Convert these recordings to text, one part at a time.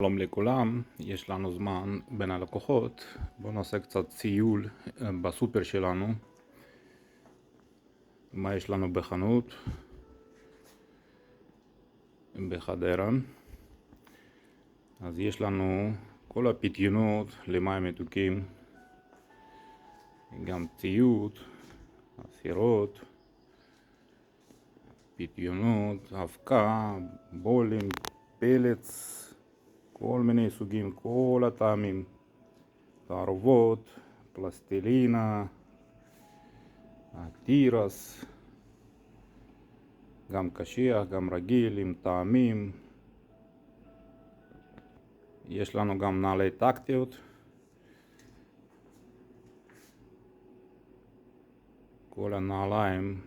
שלום לכולם, יש לנו זמן בין הלקוחות. בואו נעשה קצת ציול בסופר שלנו. מה יש לנו בחנות בחדרה. אז יש לנו כל הפיתיונות למים מתוקים, גם ציוד, סירות, פיתיונות, אבקה, בולים, פלץ, כל מיני סוגים, כל הטעמים, תערובות, פלסטלינה, תירס, גם קשיח, גם רגיל, עם טעמים. יש לנו גם נעלי טקטיות, כל הנעליים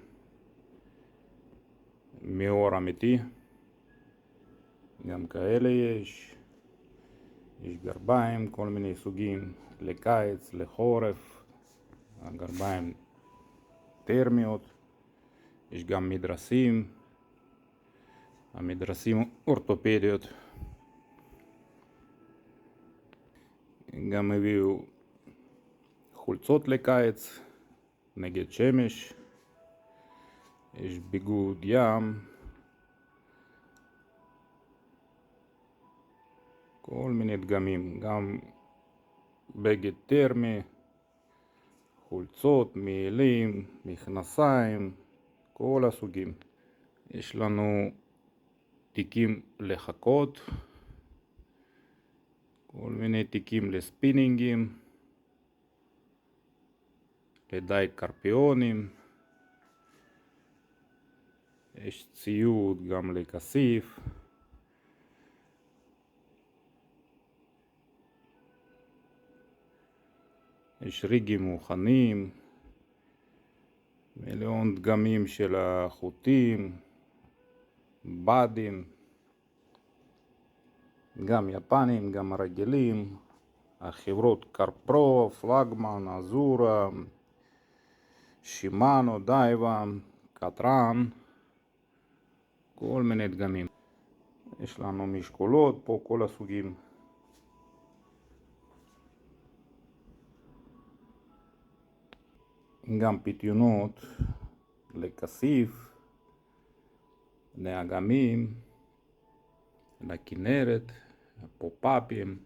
מאור אמיתי, גם כאלה יש גרביים, כל מיני סוגים, לקיץ, לחורף, הגרביים טרמיות. יש גם מדרסים, המדרסים אורתופדיות. גם הביאו חולצות לקיץ נגד שמש, יש ביגוד ים, כל מיני דגמים, גם בגד טרמי, חולצות, מעילים, מכנסיים, כל הסוגים. יש לנו תיקים לחכות, כל מיני תיקים לספינינגים, לדייג קרפיונים. יש ציוד גם לכסיף, יש ריגים מוכנים, מיליון דגמים של החוטים, בדים, גם יפנים, גם רגילים, החברות קרפרו, פלגמן, אזורה, שימאנו, דייבה, קטרן, כל מיני דגמים. יש לנו משקולות פה, כל הסוגים. גם פיתיונות לכסיף, לאגמים, לכנרת, פופאפים,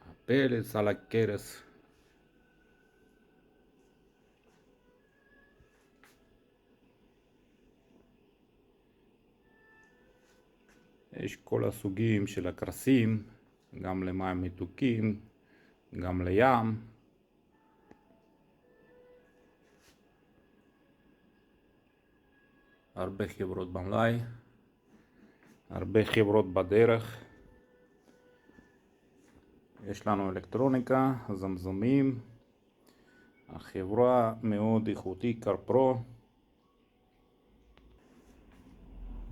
הפלץ על הכרס. יש כל הסוגים של הקרסים, גם למים מתוקים, גם לים. הרבה חברות במלאי, הרבה חברות בדרך. יש לנו אלקטרוניקה, זמזמים, החברה מאוד איכותי, קרפרו,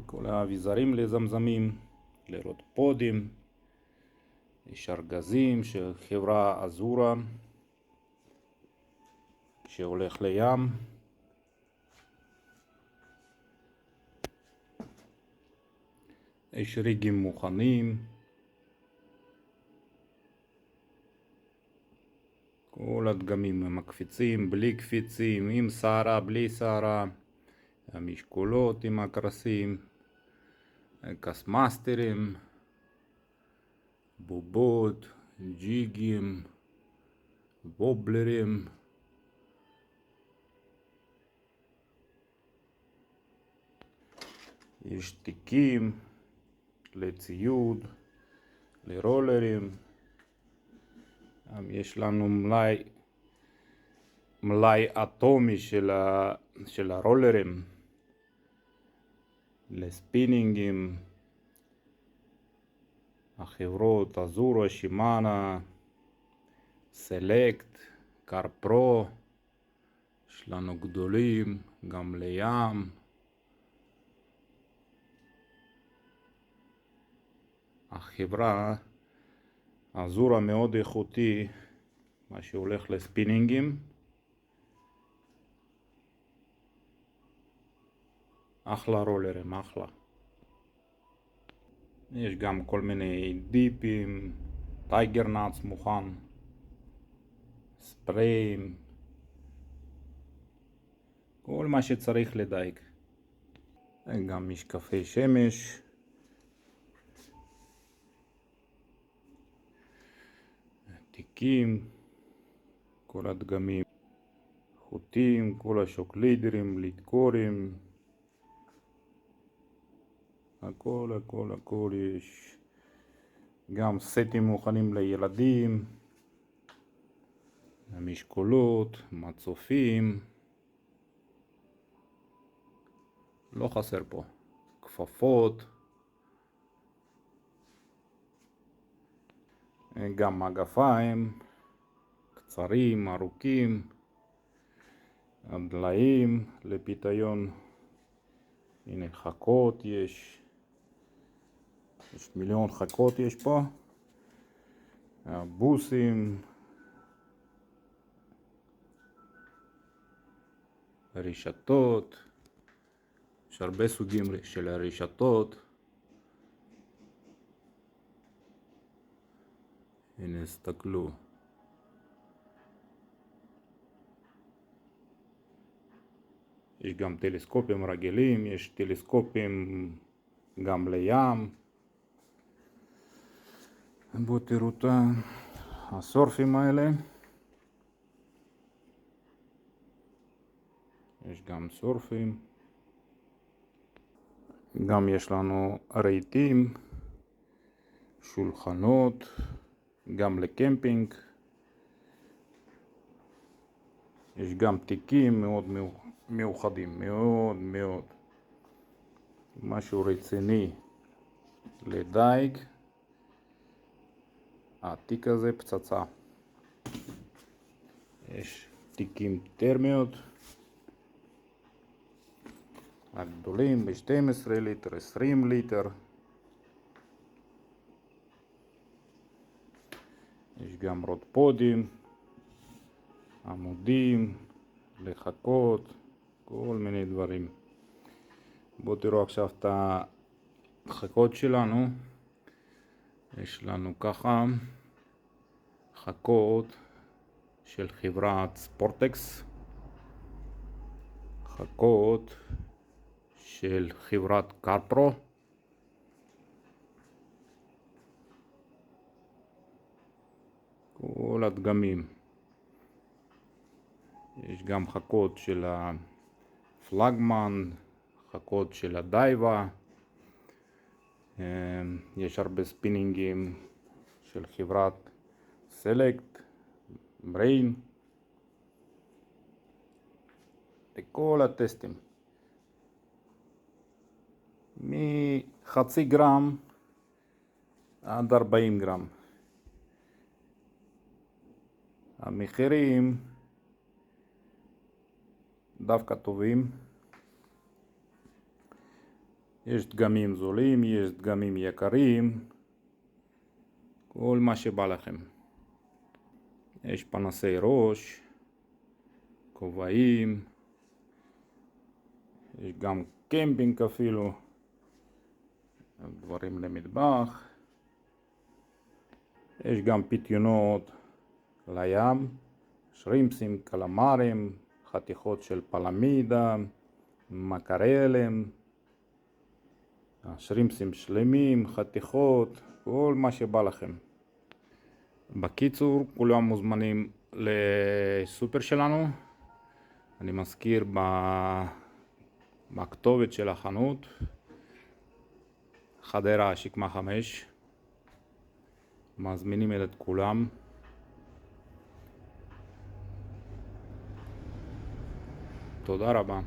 כל האביזרים לזמזמים, לראות פודים. יש ארגזים של חברה אזורה שהולך לים. יש ריגים מוכנים, כל הדגמים הם מקפיצים, בלי קפיצים, עם שערה, בלי שערה, המשקולות עם הקרסים, קסמאסטרים, בובות, ג'יגים, וובלרים. יש תיקים לציוד, לרולרים. יש לנו מלאי אטומי של הרולרים, לספינינגים, החברות אזורה, שימאנה, סלקט, קרפרו. יש לנו גדולים גם לים. החברה אזורה מאוד איכותי, מה שהולך לספינינגים. אחלה רולרים, אחלה. יש גם כל מיני דיפים, טייגר נאץ מוכן, ספריים, כל מה שצריך לדייג. גם משקפי שמש, תיקים, כל הדגמים, חוטים, כל השוקלידרים, לידקורים, הכל יש. גם סטים מוכנים לילדים, משקולות, מצופים, לא חסר פה, כפפות, גם מגפיים, קצרים, ארוכים, הדליים לפיתיון, הנה חכות יש מיליון חכות יש פה, בוסים, רשתות, יש הרבה סוגים של הרשתות, הנה הסתכלו, יש גם טלסקופים רגילים, יש טלסקופים גם לים. בואו תראו את הסורפים האלה, יש גם סורפים, גם יש לנו רהיטים, שולחנות, גם לקמפינג, יש גם תיקים מאוד מיוחדים, מאוד משהו רציני לדייג. התיק הזה פצצה. יש תיקים טרמיות הגדולים ב-12 ליטר, 20 ליטר. יש גם רודפודים, עמודים, לחכות, כל מיני דברים. בואו תראו עכשיו את החכות שלנו. יש לנו ככה חכות של חברת ספורטקס, חכות של חברת קרפרו, כל הדגמים. יש גם חכות של הפלגמן, חכות של הדייבה, יש הרבה ספינינגים של חברת סלקט, בריין, וכל הטסטים מחצי גרם עד 40 גרם. המחירים דווקא טובים, יש דגמים זולים, יש דגמים יקרים, כל מה שבא לכם. יש פנסי ראש, כובעים, יש גם קמפינג אפילו, דברים למטבח, יש גם פיתיונות לים, שרימפסים, קלמרים, חתיכות של פלמידה, מקרלים, שרימפסים שלמים, חתיכות, כל מה שבא לכם. בקיצור, כולם מוזמנים לסופר שלנו. אני מזכיר בכתובת של החנות, חדרה שקמה 5. מזמינים את כולם. תודה רבה.